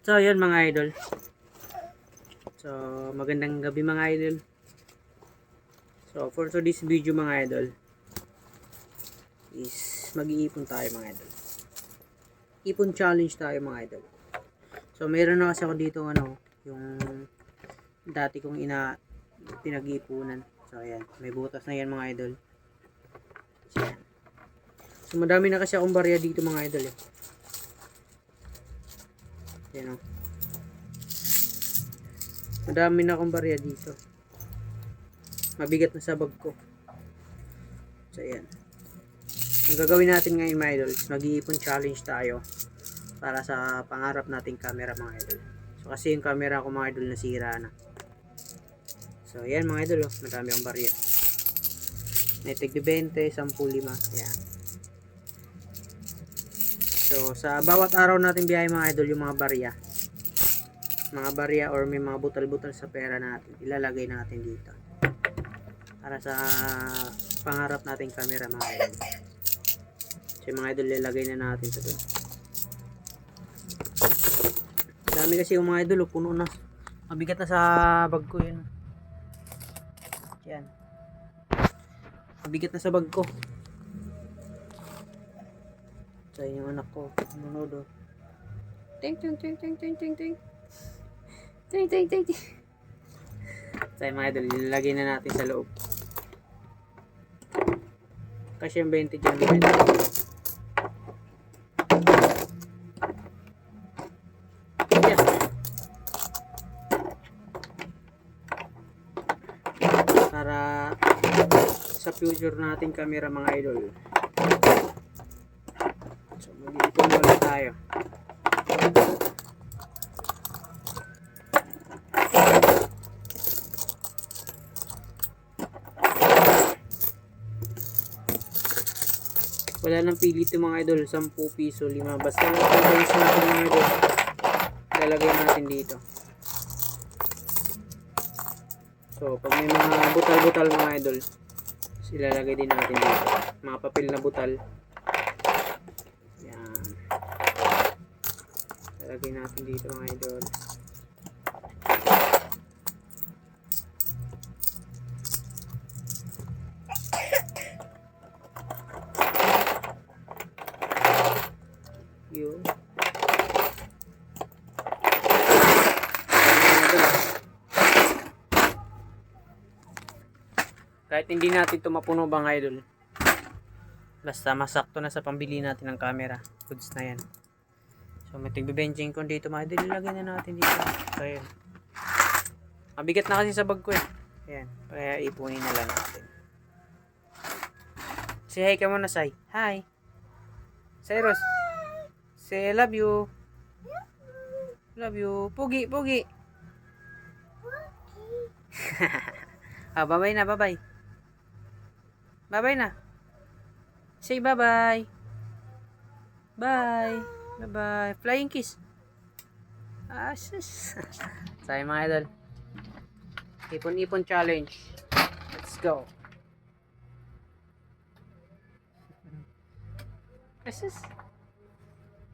So, yun mga idol. So, magandang gabi mga idol. So, for today's video mga idol is mag-iipon tayo mga idol. Ipon challenge tayo mga idol. So, meron na kasi ako dito yung dati kong pinag-iipunan. So, ayan. May butas na yan mga idol. So, ayan. So, madami na kasi akong barya dito mga idol eh. Ayan o. Madami na akong barya dito. Mabigat na sa bag ko. So, ayan. Ang gagawin natin ngayon mga idol is mag-iipon challenge tayo para sa pangarap nating camera mga idol. So, kasi yung camera ko mga idol nasira na. So, ayan mga idol oh. Madami akong barya. May tig 20, 10, 5. Ayan. So, sa bawat araw natin biyahe mga idol yung mga barya or may mga butal-butal sa pera natin, ilalagay natin dito para sa pangarap nating camera mga idol. So yung mga idol, ilalagay na natin ito doon. Dami kasi yung mga idol, puno na, mabigat na sa bag ko yun. Yan, mabigat na sa bag ko. So yung anak ko nanonood oh. Ting ting ting ting ting ting ting ting ting ting ting. So yung mga idol, ilalagay na natin sa loob kasi yung 20 dyan mga idol. Yan. Para sa future nating camera mga idol. So mag-iipon muna tayo. Wala nang pili ito mga idol, 10 piso, 5. Basta lang coins natin mga idol. Lalagay natin dito. So, pag may mga butal-butal mga idol, ilalagay din natin dito. Mga papel na butal. Yan. Lalagay natin dito mga idol. Yun. Kahit hindi natin ito mapuno bang idol, basta masakto na sa pambili natin ng camera, goods na yan. So may tigbe-benching ko dito mga idol, ilagay na natin dito. So ayan, mabigat na kasi sa bag ko eh. Ayan, kaya ipunin na lang natin. Say hi ka muna, Sai. Hi Cyrus. Say I love you. Love you. Pugi, pugi. Ah, bye-bye na, bye-bye. Bye-bye na. Say bye-bye. Bye. Bye-bye. Flying kiss. Ah, sis. Say mga idol. Ipon-ipon challenge. Let's go. Sis.